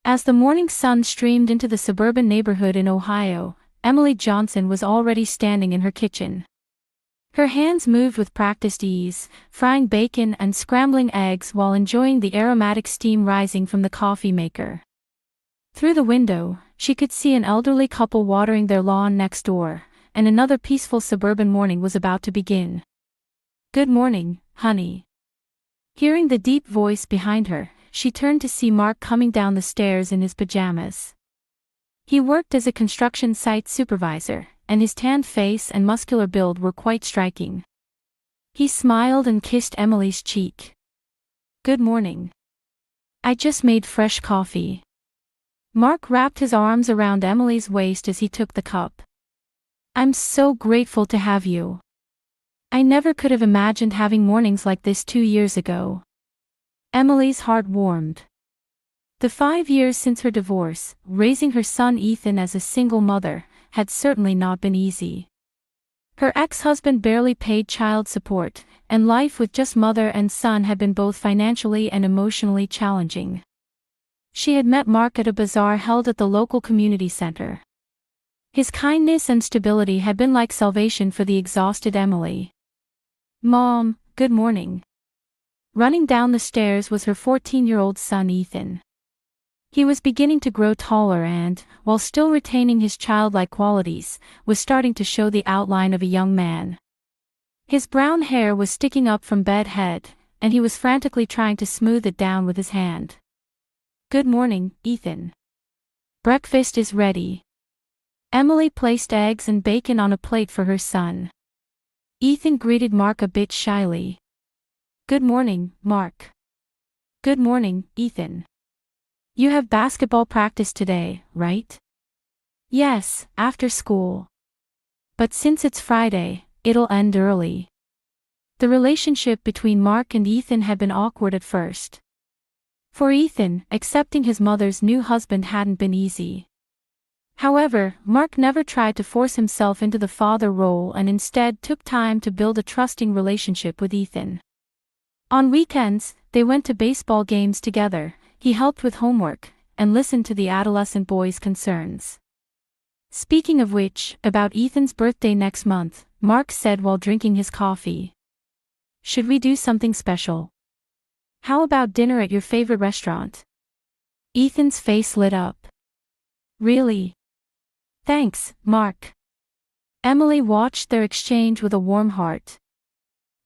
As the morning sun streamed into the suburban neighborhood in Ohio, Emily Johnson was already standing in her kitchen. Her hands moved with practiced ease, frying bacon and scrambling eggs while enjoying the aromatic steam rising from the coffee maker. Through the window, she could see an elderly couple watering their lawn next door, and another peaceful suburban morning was about to begin. "Good morning, honey." Hearing the deep voice behind her, she turned to see Mark coming down the stairs in his pajamas. He worked as a construction site supervisor, and his tanned face and muscular build were quite striking. He smiled and kissed Emily's cheek. "Good morning. I just made fresh coffee." Mark wrapped his arms around Emily's waist as he took the cup. "I'm so grateful to have you. I never could have imagined having mornings like this 2 years ago." Emily's heart warmed. The 5 years since her divorce, raising her son Ethan as a single mother, had certainly not been easy. Her ex-husband barely paid child support, and life with just mother and son had been both financially and emotionally challenging. She had met Mark at a bazaar held at the local community center. His kindness and stability had been like salvation for the exhausted Emily. "Mom, good morning." Running down the stairs was her 14-year-old son Ethan. He was beginning to grow taller and, while still retaining his childlike qualities, was starting to show the outline of a young man. His brown hair was sticking up from bed head, and he was frantically trying to smooth it down with his hand. "Good morning, Ethan. Breakfast is ready." Emily placed eggs and bacon on a plate for her son. Ethan greeted Mark a bit shyly. "Good morning, Mark." "Good morning, Ethan. You have basketball practice today, right?" "Yes, after school. But since it's Friday, it'll end early." The relationship between Mark and Ethan had been awkward at first. For Ethan, accepting his mother's new husband hadn't been easy. However, Mark never tried to force himself into the father role and instead took time to build a trusting relationship with Ethan. On weekends, they went to baseball games together, he helped with homework, and listened to the adolescent boy's concerns. "Speaking of which, about Ethan's birthday next month," Mark said while drinking his coffee. "Should we do something special? How about dinner at your favorite restaurant?" Ethan's face lit up. "Really? Thanks, Mark." Emily watched their exchange with a warm heart.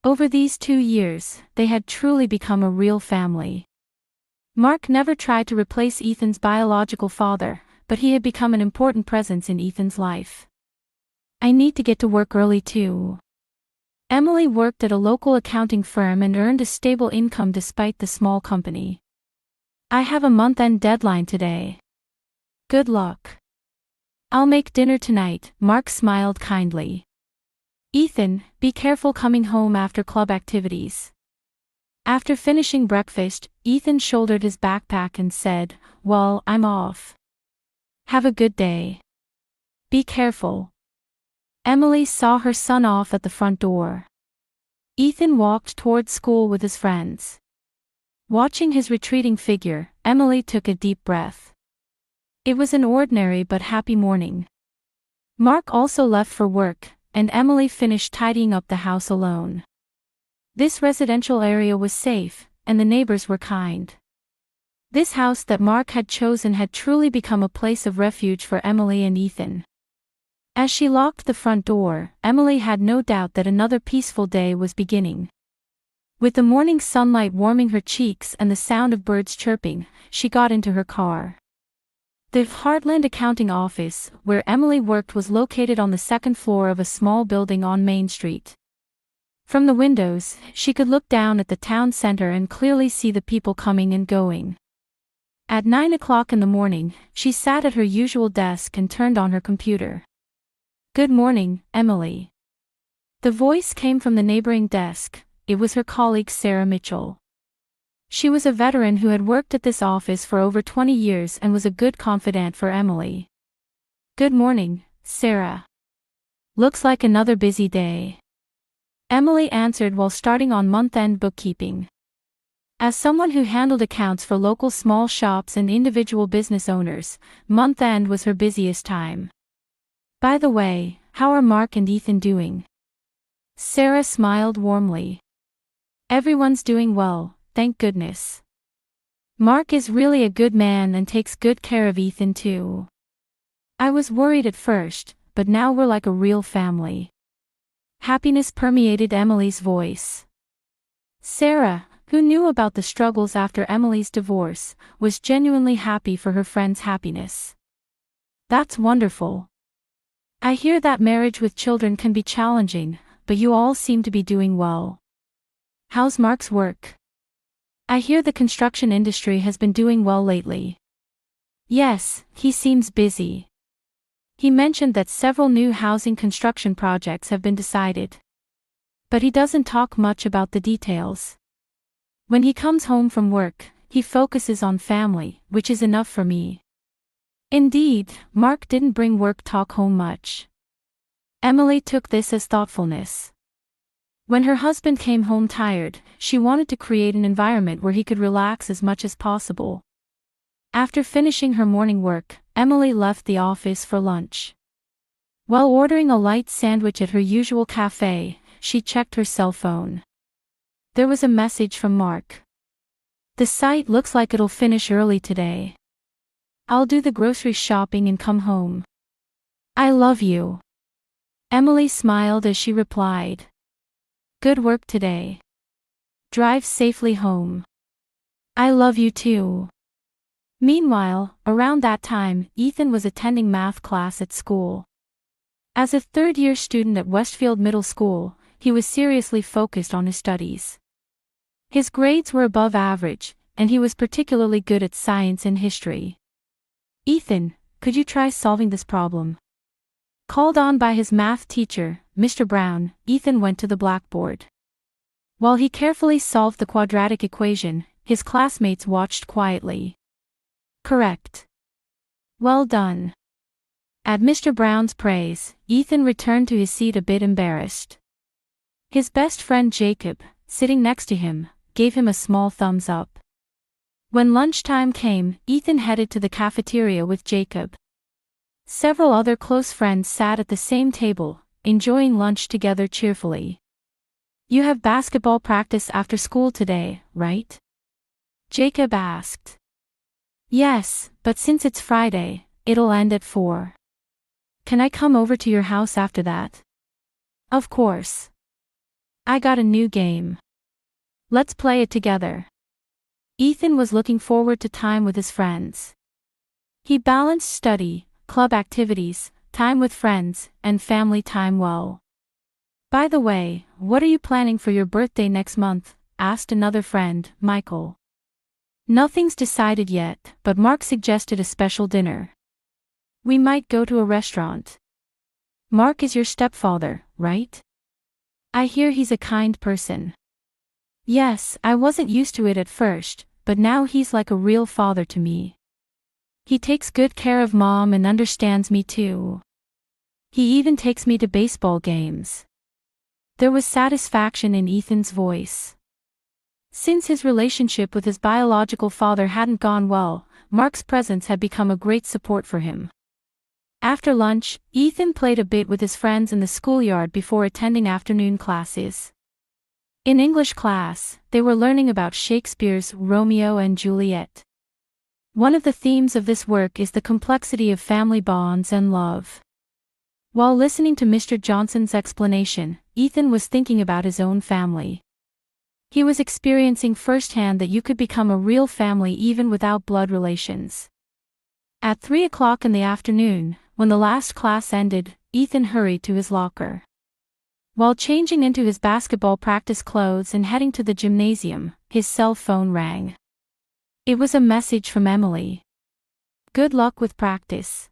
Over these 2 years, they had truly become a real family. Mark never tried to replace Ethan's biological father, but he had become an important presence in Ethan's life. "I need to get to work early too." Emily worked at a local accounting firm and earned a stable income despite the small company. "I have a month-end deadline today." "Good luck." "I'll make dinner tonight," Mark smiled kindly. "Ethan, be careful coming home after club activities." After finishing breakfast, Ethan shouldered his backpack and said, "Well, I'm off. Have a good day. Be careful." Emily saw her son off at the front door. Ethan walked toward school with his friends. Watching his retreating figure, Emily took a deep breath. It was an ordinary but happy morning. Mark also left for work, and Emily finished tidying up the house alone. This residential area was safe, and the neighbors were kind. This house that Mark had chosen had truly become a place of refuge for Emily and Ethan. As she locked the front door, Emily had no doubt that another peaceful day was beginning. With the morning sunlight warming her cheeks and the sound of birds chirping, she got into her car. The Heartland accounting office, where Emily worked, was located on the second floor of a small building on Main Street. From the windows, she could look down at the town center and clearly see the people coming and going. At 9 o'clock in the morning, she sat at her usual desk and turned on her computer. "Good morning, Emily." The voice came from the neighboring desk. It was her colleague Sarah Mitchell. She was a veteran who had worked at this office for over 20 years and was a good confidant for Emily. "Good morning, Sarah. Looks like another busy day." Emily answered while starting on month-end bookkeeping. As someone who handled accounts for local small shops and individual business owners, month-end was her busiest time. By the way, how are Mark and Ethan doing? Sarah smiled warmly. Everyone's doing well, thank goodness. Mark is really a good man and takes good care of Ethan too. I was worried at first, but now we're like a real family. Happiness permeated Emily's voice. Sarah, who knew about the struggles after Emily's divorce, was genuinely happy for her friend's happiness. That's wonderful. I hear that marriage with children can be challenging, but you all seem to be doing well. How's Mark's work? I hear the construction industry has been doing well lately. Yes, he seems busy. He mentioned that several new housing construction projects have been decided. But he doesn't talk much about the details. When he comes home from work, he focuses on family, which is enough for me. Indeed, Mark didn't bring work talk home much. Emily took this as thoughtfulness. When her husband came home tired, she wanted to create an environment where he could relax as much as possible. After finishing her morning work, Emily left the office for lunch. While ordering a light sandwich at her usual cafe, she checked her cell phone. There was a message from Mark. The site looks like it'll finish early today. I'll do the grocery shopping and come home. I love you. Emily smiled as she replied. Good work today. Drive safely home. I love you too. Meanwhile, around that time, Ethan was attending math class at school. As a third-year student at Westfield Middle School, he was seriously focused on his studies. His grades were above average, and he was particularly good at science and history. Ethan, could you try solving this problem? Called on by his math teacher, Mr. Brown, Ethan went to the blackboard. While he carefully solved the quadratic equation, his classmates watched quietly. Correct. Well done. At Mr. Brown's praise, Ethan returned to his seat a bit embarrassed. His best friend Jacob, sitting next to him, gave him a small thumbs up. When lunchtime came, Ethan headed to the cafeteria with Jacob. Several other close friends sat at the same table, enjoying lunch together cheerfully. You have basketball practice after school today, right? Jacob asked. Yes, but since it's Friday, it'll end at 4. Can I come over to your house after that? Of course. I got a new game. Let's play it together. Ethan was looking forward to time with his friends. He balanced study, club activities, time with friends, and family time well. By the way, what are you planning for your birthday next month? Asked another friend, Michael. Nothing's decided yet, but Mark suggested a special dinner. We might go to a restaurant. Mark is your stepfather, right? I hear he's a kind person. Yes, I wasn't used to it at first, but now he's like a real father to me. He takes good care of Mom and understands me too. He even takes me to baseball games. There was satisfaction in Ethan's voice. Since his relationship with his biological father hadn't gone well, Mark's presence had become a great support for him. After lunch, Ethan played a bit with his friends in the schoolyard before attending afternoon classes. In English class, they were learning about Shakespeare's Romeo and Juliet. One of the themes of this work is the complexity of family bonds and love. While listening to Mr. Johnson's explanation, Ethan was thinking about his own family. He was experiencing firsthand that you could become a real family even without blood relations. At 3 o'clock in the afternoon, when the last class ended, Ethan hurried to his locker. While changing into his basketball practice clothes and heading to the gymnasium, his cell phone rang. It was a message from Emily. Good luck with practice.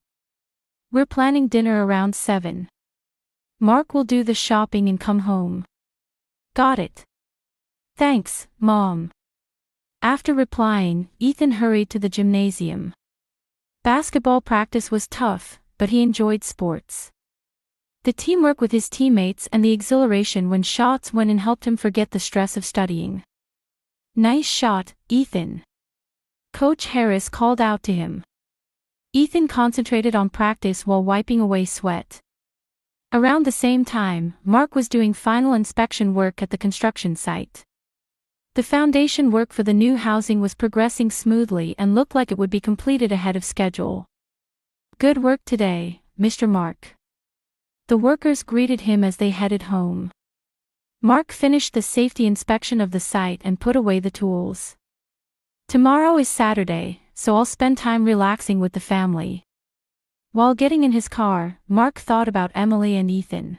We're planning dinner around 7. Mark will do the shopping and come home. Got it. Thanks, Mom. After replying, Ethan hurried to the gymnasium. Basketball practice was tough, but he enjoyed sports. The teamwork with his teammates and the exhilaration when shots went in helped him forget the stress of studying. Nice shot, Ethan. Coach Harris called out to him. Ethan concentrated on practice while wiping away sweat. Around the same time, Mark was doing final inspection work at the construction site. The foundation work for the new housing was progressing smoothly and looked like it would be completed ahead of schedule. Good work today, Mr. Mark. The workers greeted him as they headed home. Mark finished the safety inspection of the site and put away the tools. Tomorrow is Saturday, so I'll spend time relaxing with the family. While getting in his car, Mark thought about Emily and Ethan.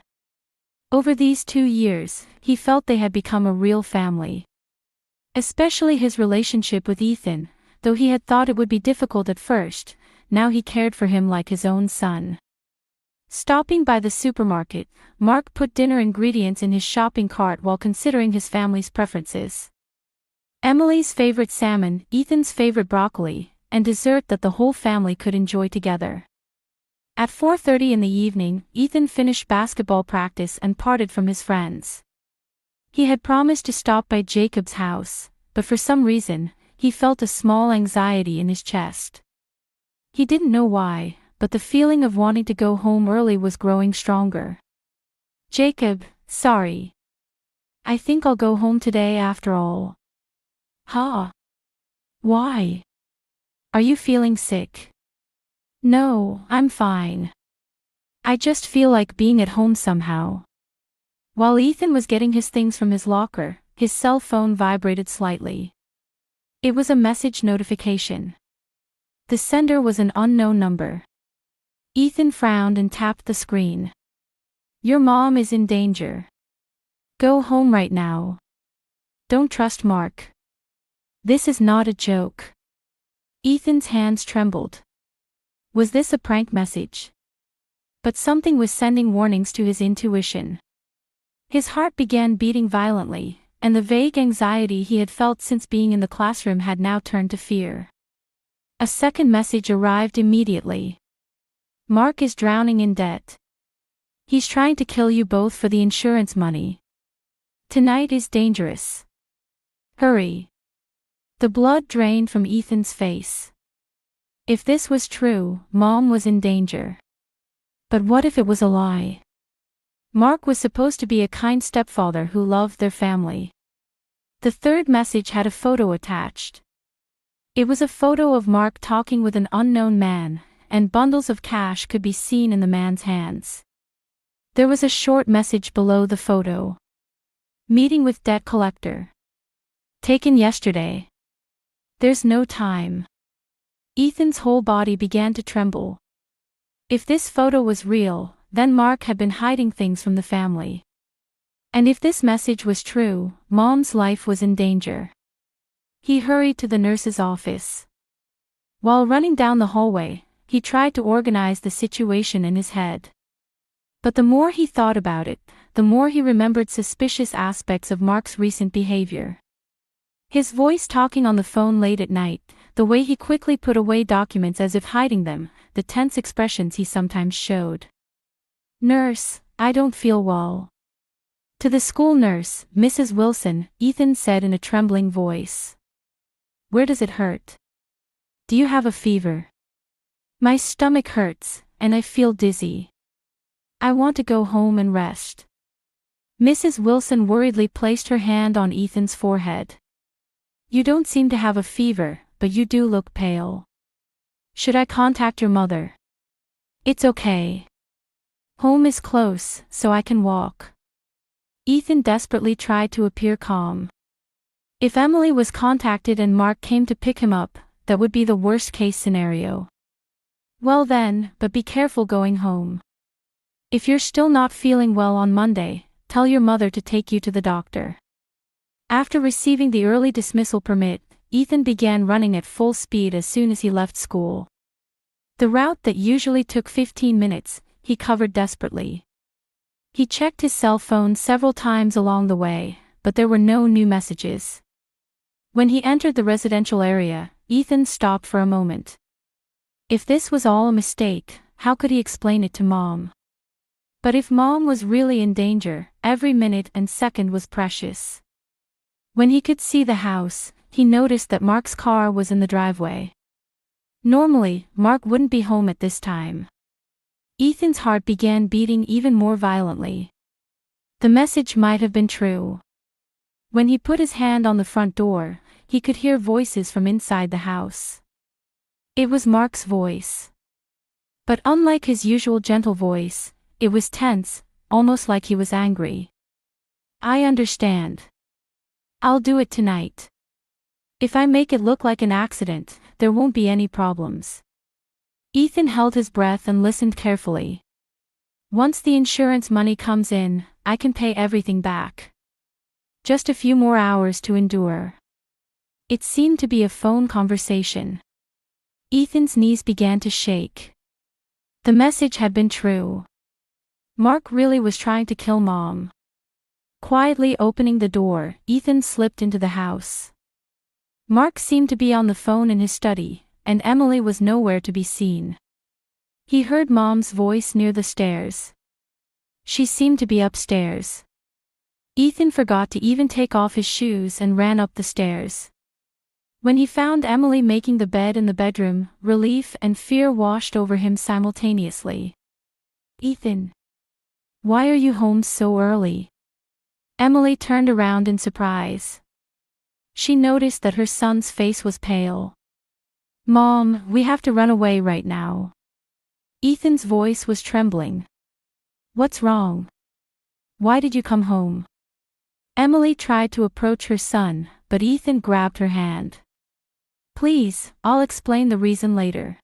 Over these 2 years, he felt they had become a real family. Especially his relationship with Ethan, though he had thought it would be difficult at first, now he cared for him like his own son. Stopping by the supermarket, Mark put dinner ingredients in his shopping cart while considering his family's preferences. Emily's favorite salmon, Ethan's favorite broccoli, and dessert that the whole family could enjoy together. At 4:30 in the evening, Ethan finished basketball practice and parted from his friends. He had promised to stop by Jacob's house, but for some reason, he felt a small anxiety in his chest. He didn't know why, but the feeling of wanting to go home early was growing stronger. Jacob, sorry. I think I'll go home today after all. Huh? Why? Are you feeling sick? No, I'm fine. I just feel like being at home somehow. While Ethan was getting his things from his locker, his cell phone vibrated slightly. It was a message notification. The sender was an unknown number. Ethan frowned and tapped the screen. Your mom is in danger. Go home right now. Don't trust Mark. This is not a joke. Ethan's hands trembled. Was this a prank message? But something was sending warnings to his intuition. His heart began beating violently, and the vague anxiety he had felt since being in the classroom had now turned to fear. A second message arrived immediately. Mark is drowning in debt. He's trying to kill you both for the insurance money. Tonight is dangerous. Hurry. The blood drained from Ethan's face. If this was true, Mom was in danger. But what if it was a lie? Mark was supposed to be a kind stepfather who loved their family. The third message had a photo attached. It was a photo of Mark talking with an unknown man, and bundles of cash could be seen in the man's hands. There was a short message below the photo. Meeting with debt collector. Taken yesterday. There's no time. Ethan's whole body began to tremble. If this photo was real, then Mark had been hiding things from the family. And if this message was true, Mom's life was in danger. He hurried to the nurse's office. While running down the hallway, he tried to organize the situation in his head. But the more he thought about it, the more he remembered suspicious aspects of Mark's recent behavior. His voice talking on the phone late at night, the way he quickly put away documents as if hiding them, the tense expressions he sometimes showed. Nurse, I don't feel well. To the school nurse, Mrs. Wilson, Ethan said in a trembling voice. Where does it hurt? Do you have a fever? My stomach hurts, and I feel dizzy. I want to go home and rest. Mrs. Wilson worriedly placed her hand on Ethan's forehead. You don't seem to have a fever, but you do look pale. Should I contact your mother? It's okay. Home is close, so I can walk. Ethan desperately tried to appear calm. If Emily was contacted and Mark came to pick him up, that would be the worst-case scenario. Well then, but be careful going home. If you're still not feeling well on Monday, tell your mother to take you to the doctor. After receiving the early dismissal permit, Ethan began running at full speed as soon as he left school. The route that usually took 15 minutes, he covered desperately. He checked his cell phone several times along the way, but there were no new messages. When he entered the residential area, Ethan stopped for a moment. If this was all a mistake, how could he explain it to Mom? But if Mom was really in danger, every minute and second was precious. When he could see the house, he noticed that Mark's car was in the driveway. Normally, Mark wouldn't be home at this time. Ethan's heart began beating even more violently. The message might have been true. When he put his hand on the front door, he could hear voices from inside the house. It was Mark's voice. But unlike his usual gentle voice, it was tense, almost like he was angry. "I understand. I'll do it tonight. If I make it look like an accident, there won't be any problems." Ethan held his breath and listened carefully. "Once the insurance money comes in, I can pay everything back. Just a few more hours to endure." It seemed to be a phone conversation. Ethan's knees began to shake. The message had been true. Mark really was trying to kill Mom. Quietly opening the door, Ethan slipped into the house. Mark seemed to be on the phone in his study, and Emily was nowhere to be seen. He heard Mom's voice near the stairs. She seemed to be upstairs. Ethan forgot to even take off his shoes and ran up the stairs. When he found Emily making the bed in the bedroom, relief and fear washed over him simultaneously. "Ethan, why are you home so early?" Emily turned around in surprise. She noticed that her son's face was pale. "Mom, we have to run away right now." Ethan's voice was trembling. "What's wrong? Why did you come home?" Emily tried to approach her son, but Ethan grabbed her hand. "Please, I'll explain the reason later.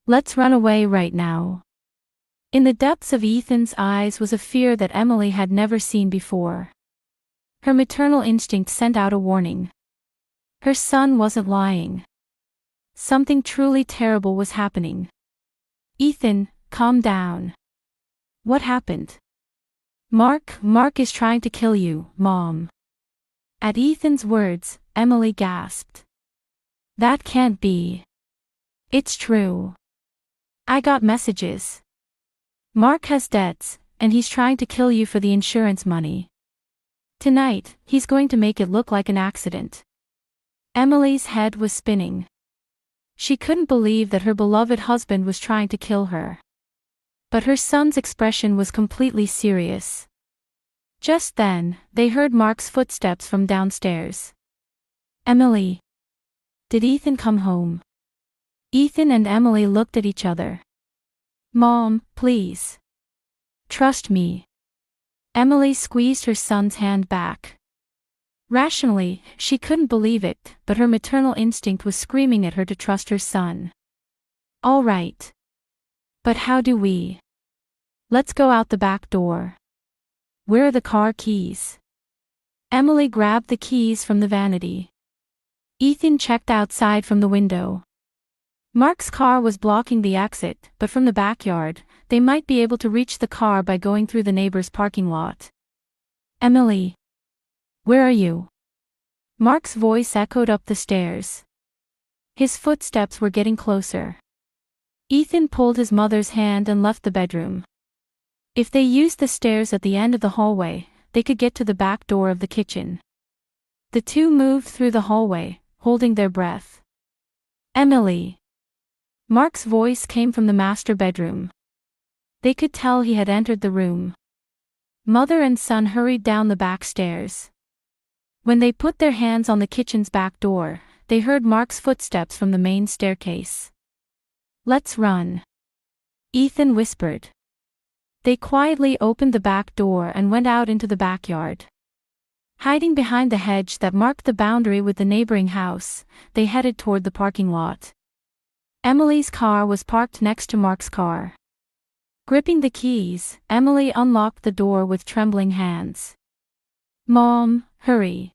Let's run away right now." In the depths of Ethan's eyes was a fear that Emily had never seen before. Her maternal instinct sent out a warning. Her son wasn't lying. Something truly terrible was happening. "Ethan, calm down. What happened?" Mark is trying to kill you, Mom." At Ethan's words, Emily gasped. "That can't be. It's true. I got messages. Mark has debts, and he's trying to kill you for the insurance money. Tonight, he's going to make it look like an accident." Emily's head was spinning. She couldn't believe that her beloved husband was trying to kill her. But her son's expression was completely serious. Just then, they heard Mark's footsteps from downstairs. "Emily. Did Ethan come home?" Ethan and Emily looked at each other. "Mom, please. Trust me." Emily squeezed her son's hand back. Rationally, she couldn't believe it, but her maternal instinct was screaming at her to trust her son. "All right. But how do we? Let's go out the back door. Where are the car keys?" Emily grabbed the keys from the vanity. Ethan checked outside from the window. Mark's car was blocking the exit, but from the backyard, they might be able to reach the car by going through the neighbor's parking lot. "Emily. Where are you?" Mark's voice echoed up the stairs. His footsteps were getting closer. Ethan pulled his mother's hand and left the bedroom. If they used the stairs at the end of the hallway, they could get to the back door of the kitchen. The two moved through the hallway, holding their breath. "Emily." Mark's voice came from the master bedroom. They could tell he had entered the room. Mother and son hurried down the back stairs. When they put their hands on the kitchen's back door, they heard Mark's footsteps from the main staircase. "Let's run," Ethan whispered. They quietly opened the back door and went out into the backyard. Hiding behind the hedge that marked the boundary with the neighboring house, they headed toward the parking lot. Emily's car was parked next to Mark's car. Gripping the keys, Emily unlocked the door with trembling hands. "Mom, hurry."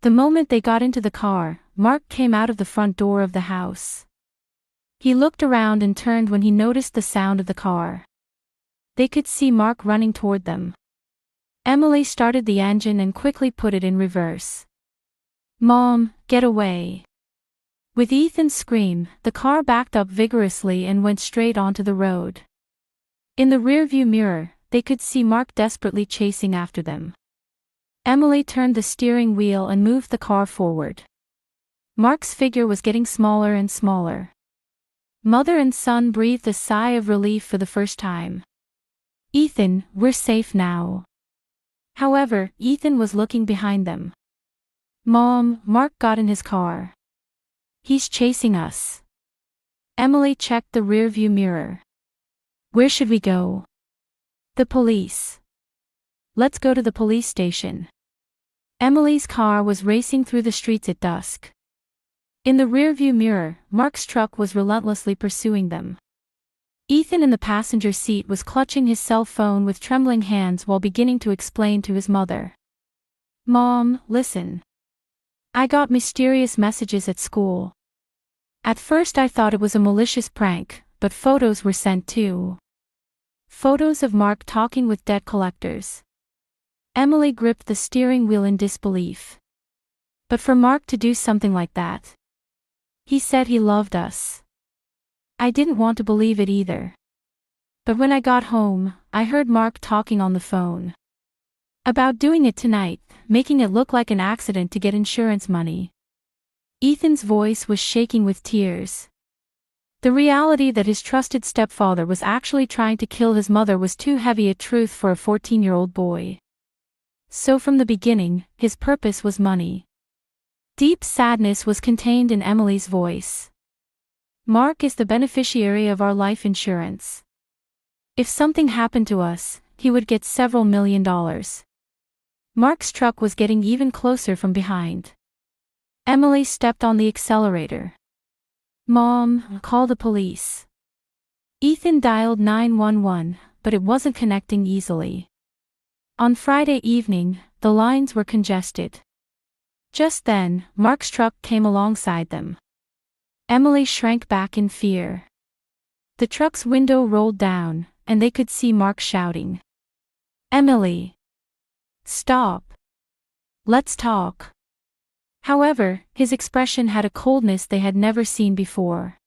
The moment they got into the car, Mark came out of the front door of the house. He looked around and turned when he noticed the sound of the car. They could see Mark running toward them. Emily started the engine and quickly put it in reverse. "Mom, get away." With Ethan's scream, the car backed up vigorously and went straight onto the road. In the rearview mirror, they could see Mark desperately chasing after them. Emily turned the steering wheel and moved the car forward. Mark's figure was getting smaller and smaller. Mother and son breathed a sigh of relief for the first time. "Ethan, we're safe now." However, Ethan was looking behind them. "Mom," Mark got in his car. "He's chasing us." Emily checked the rearview mirror. "Where should we go?" "The police." "Let's go to the police station." Emily's car was racing through the streets at dusk. In the rearview mirror, Mark's truck was relentlessly pursuing them. Ethan in the passenger seat was clutching his cell phone with trembling hands while beginning to explain to his mother. "Mom, listen. I got mysterious messages at school. At first I thought it was a malicious prank, but photos were sent too. Photos of Mark talking with debt collectors." Emily gripped the steering wheel in disbelief. "But for Mark to do something like that. He said he loved us." I didn't want to believe it either. But when I got home, I heard Mark talking on the phone about doing it tonight, making it look like an accident to get insurance money. Ethan's voice was shaking with tears. The reality that his trusted stepfather was actually trying to kill his mother was too heavy a truth for a 14-year-old boy. So from the beginning, his purpose was money. Deep sadness was contained in Emily's voice. "Mark is the beneficiary of our life insurance. If something happened to us, he would get several $1,000,000. Mark's truck was getting even closer from behind. Emily stepped on the accelerator. "Mom, call the police." Ethan dialed 911, but it wasn't connecting easily. On Friday evening, the lines were congested. Just then, Mark's truck came alongside them. Emily shrank back in fear. The truck's window rolled down, and they could see Mark shouting, "Emily! Stop! Let's talk." However, his expression had a coldness they had never seen before.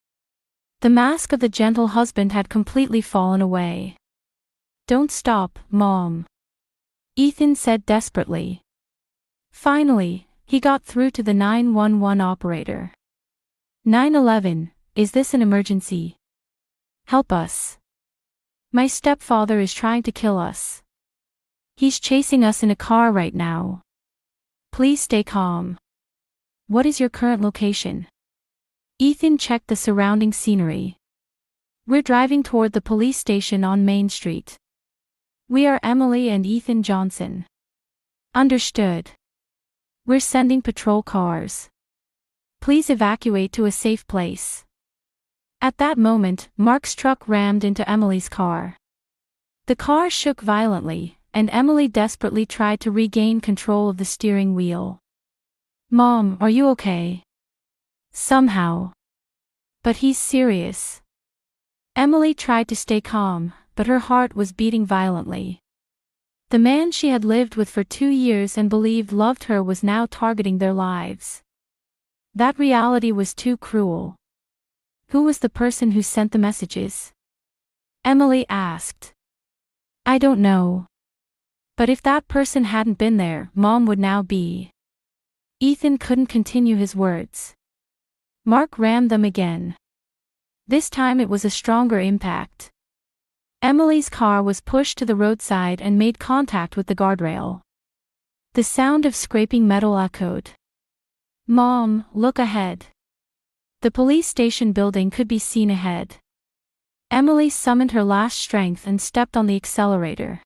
The mask of the gentle husband had completely fallen away. "Don't stop, Mom," Ethan said desperately. Finally, he got through to the 911 operator. 911, is this an emergency? Help us. My stepfather is trying to kill us. He's chasing us in a car right now. Please stay calm. What is your current location? Ethan checked the surrounding scenery. We're driving toward the police station on Main Street. We are Emily and Ethan Johnson. Understood. We're sending patrol cars. Please evacuate to a safe place. At that moment, Mark's truck rammed into Emily's car. The car shook violently, and Emily desperately tried to regain control of the steering wheel. "Mom, are you okay?" "Somehow. But he's serious." Emily tried to stay calm, but her heart was beating violently. The man she had lived with for 2 years and believed loved her was now targeting their lives. That reality was too cruel. Who was the person who sent the messages? Emily asked. "I don't know. But if that person hadn't been there, Mom would now be." Ethan couldn't continue his words. Mark rammed them again. This time it was a stronger impact. Emily's car was pushed to the roadside and made contact with the guardrail. The sound of scraping metal echoed. "Mom, look ahead." The police station building could be seen ahead. Emily summoned her last strength and stepped on the accelerator.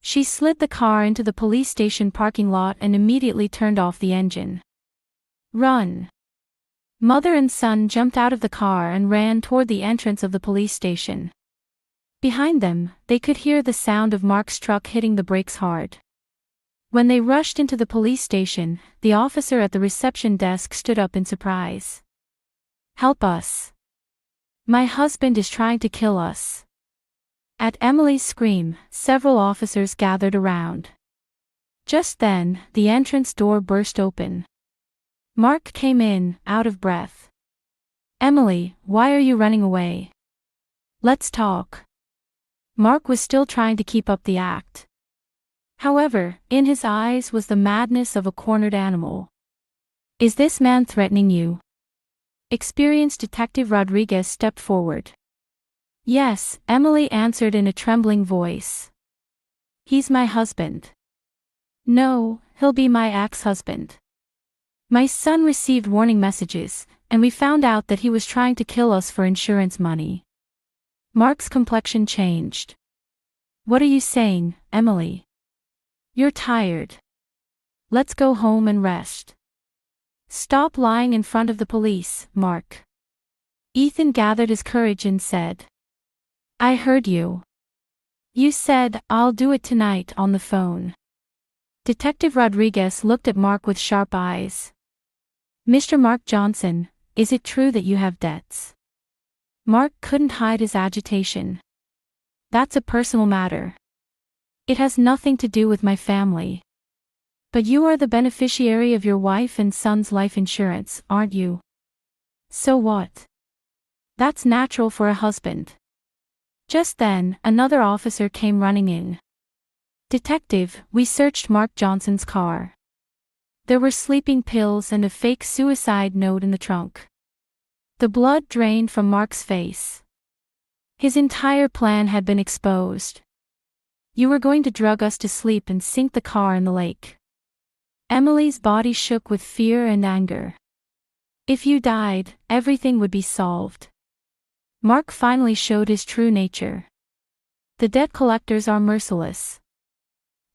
She slid the car into the police station parking lot and immediately turned off the engine. "Run!" Mother and son jumped out of the car and ran toward the entrance of the police station. Behind them, they could hear the sound of Mark's truck hitting the brakes hard. When they rushed into the police station, the officer at the reception desk stood up in surprise. "Help us. My husband is trying to kill us." At Emily's scream, several officers gathered around. Just then, the entrance door burst open. Mark came in, out of breath. "Emily, why are you running away? Let's talk." Mark was still trying to keep up the act. However, in his eyes was the madness of a cornered animal. "Is this man threatening you?" Experienced Detective Rodriguez stepped forward. "Yes," Emily answered in a trembling voice. "He's my husband." "No, he'll be my ex-husband. My son received warning messages, and we found out that he was trying to kill us for insurance money." Mark's complexion changed. "What are you saying, Emily? You're tired. Let's go home and rest." "Stop lying in front of the police, Mark." Ethan gathered his courage and said, "I heard you. You said, 'I'll do it tonight' on the phone." Detective Rodriguez looked at Mark with sharp eyes. "Mr. Mark Johnson, is it true that you have debts?" Mark couldn't hide his agitation. "That's a personal matter. It has nothing to do with my family." "But you are the beneficiary of your wife and son's life insurance, aren't you?" "So what? That's natural for a husband." Just then, another officer came running in. "Detective, we searched Mark Johnson's car. There were sleeping pills and a fake suicide note in the trunk." The blood drained from Mark's face. His entire plan had been exposed. "You were going to drug us to sleep and sink the car in the lake." Emily's body shook with fear and anger. "If you died, everything would be solved." Mark finally showed his true nature. "The debt collectors are merciless.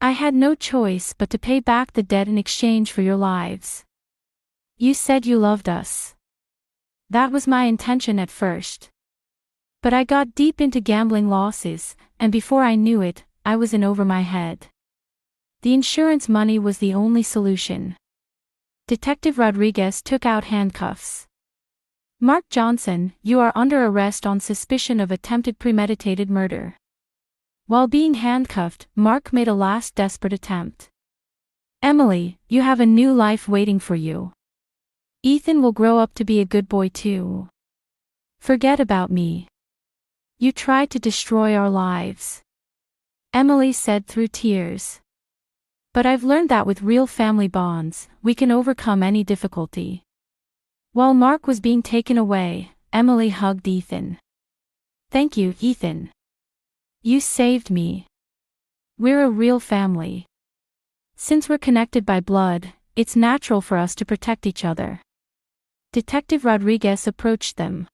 I had no choice but to pay back the debt in exchange for your lives. You said you loved us. That was my intention at first. But I got deep into gambling losses, and before I knew it, I was in over my head. The insurance money was the only solution." Detective Rodriguez took out handcuffs. "Mark Johnson, you are under arrest on suspicion of attempted premeditated murder." While being handcuffed, Mark made a last desperate attempt. "Emily, you have a new life waiting for you. Ethan will grow up to be a good boy too. Forget about me. You tried to destroy our lives," Emily said through tears. "But I've learned that with real family bonds, we can overcome any difficulty." While Mark was being taken away, Emily hugged Ethan. "Thank you, Ethan. You saved me. We're a real family. Since we're connected by blood, it's natural for us to protect each other." Detective Rodriguez approached them.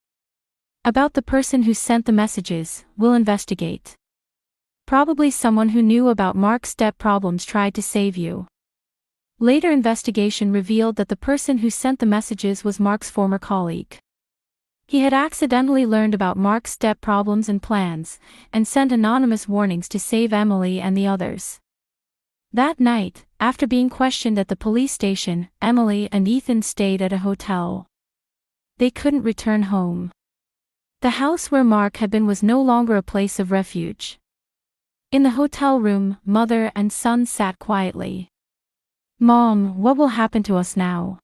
"About the person who sent the messages, we'll investigate. Probably someone who knew about Mark's debt problems tried to save you." Later investigation revealed that the person who sent the messages was Mark's former colleague. He had accidentally learned about Mark's debt problems and plans, and sent anonymous warnings to save Emily and the others. That night, after being questioned at the police station, Emily and Ethan stayed at a hotel. They couldn't return home. The house where Mark had been was no longer a place of refuge. In the hotel room, mother and son sat quietly. "Mom, what will happen to us now?"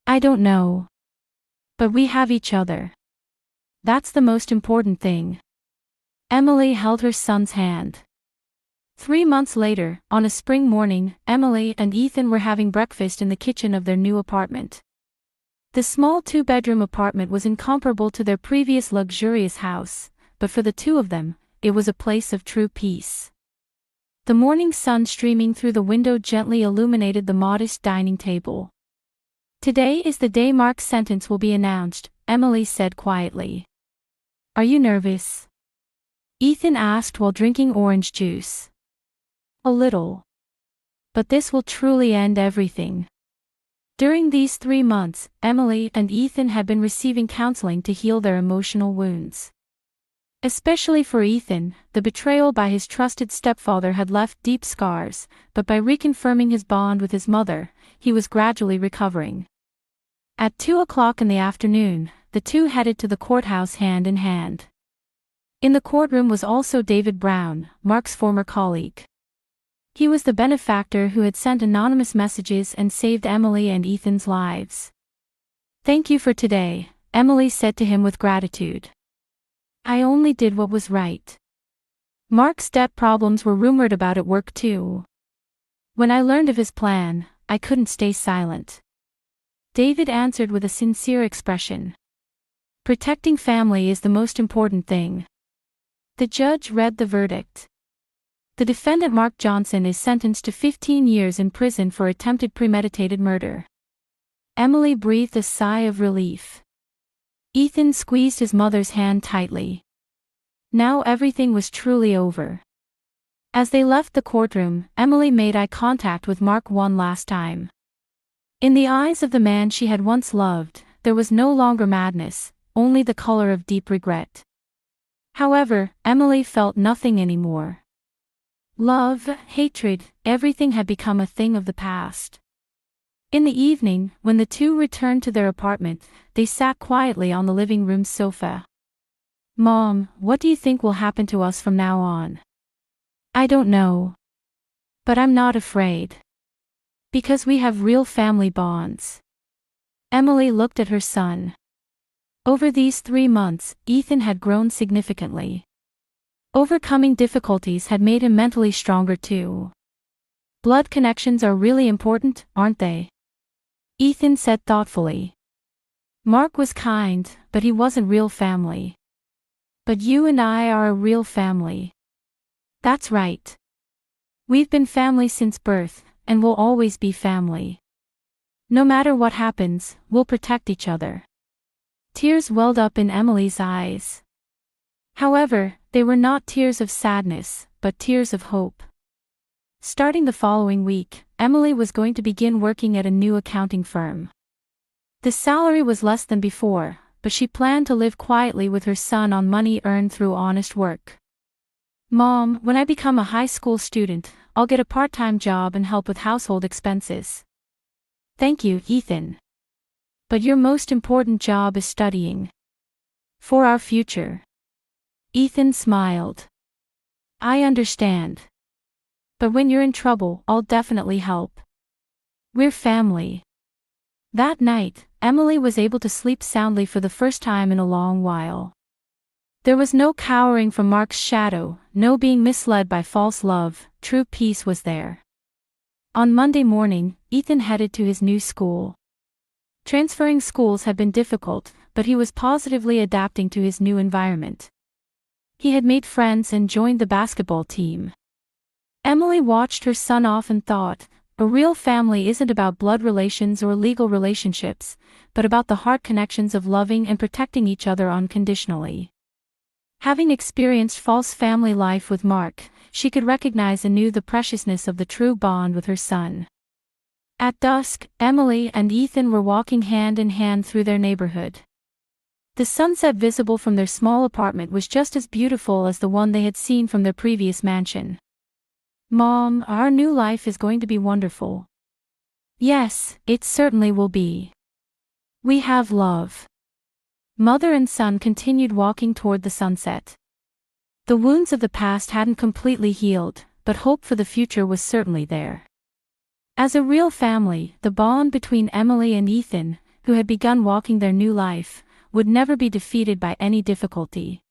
"I don't know. But we have each other. That's the most important thing." Emily held her son's hand. 3 months later, on a spring morning, Emily and Ethan were having breakfast in the kitchen of their new apartment. The small 2-bedroom apartment was incomparable to their previous luxurious house, but for the two of them, it was a place of true peace. The morning sun streaming through the window gently illuminated the modest dining table. "Today is the day Mark's sentence will be announced," Emily said quietly. "Are you nervous?" Ethan asked while drinking orange juice. "A little. But this will truly end everything." During these 3 months, Emily and Ethan had been receiving counseling to heal their emotional wounds. Especially for Ethan, the betrayal by his trusted stepfather had left deep scars, but by reconfirming his bond with his mother, he was gradually recovering. At 2 o'clock in the afternoon, the two headed to the courthouse hand in hand. In the courtroom was also David Brown, Mark's former colleague. He was the benefactor who had sent anonymous messages and saved Emily and Ethan's lives. "Thank you for today," Emily said to him with gratitude. "I only did what was right." Mark's debt problems were rumored about at work too. When I learned of his plan, I couldn't stay silent. David answered with a sincere expression. Protecting family is the most important thing. The judge read the verdict. The defendant Mark Johnson is sentenced to 15 years in prison for attempted premeditated murder. Emily breathed a sigh of relief. Ethan squeezed his mother's hand tightly. Now everything was truly over. As they left the courtroom, Emily made eye contact with Mark one last time. In the eyes of the man she had once loved, there was no longer madness, only the color of deep regret. However, Emily felt nothing anymore. Love, hatred, everything had become a thing of the past. In the evening, when the two returned to their apartment, they sat quietly on the living room sofa. "Mom, what do you think will happen to us from now on?" "I don't know. But I'm not afraid. Because we have real family bonds." Emily looked at her son. Over these 3 months, Ethan had grown significantly. Overcoming difficulties had made him mentally stronger too. Blood connections are really important, aren't they? Ethan said thoughtfully. Mark was kind, but he wasn't real family. But you and I are a real family. That's right. We've been family since birth, and we'll always be family. No matter what happens, we'll protect each other. Tears welled up in Emily's eyes. However, they were not tears of sadness, but tears of hope. Starting the following week, Emily was going to begin working at a new accounting firm. The salary was less than before, but she planned to live quietly with her son on money earned through honest work. "Mom, when I become a high school student, I'll get a part-time job and help with household expenses." "Thank you, Ethan. But your most important job is studying. For our future." Ethan smiled. "I understand. But when you're in trouble, I'll definitely help. We're family." That night, Emily was able to sleep soundly for the first time in a long while. There was no cowering from Mark's shadow, no being misled by false love, true peace was there. On Monday morning, Ethan headed to his new school. Transferring schools had been difficult, but he was positively adapting to his new environment. He had made friends and joined the basketball team. Emily watched her son off and thought, a real family isn't about blood relations or legal relationships, but about the heart connections of loving and protecting each other unconditionally. Having experienced false family life with Mark, she could recognize anew the preciousness of the true bond with her son. At dusk, Emily and Ethan were walking hand in hand through their neighborhood. The sunset visible from their small apartment was just as beautiful as the one they had seen from their previous mansion. "Mom, our new life is going to be wonderful." "Yes, it certainly will be. We have love." Mother and son continued walking toward the sunset. The wounds of the past hadn't completely healed, but hope for the future was certainly there. As a real family, the bond between Emily and Ethan, who had begun walking their new life, would never be defeated by any difficulty.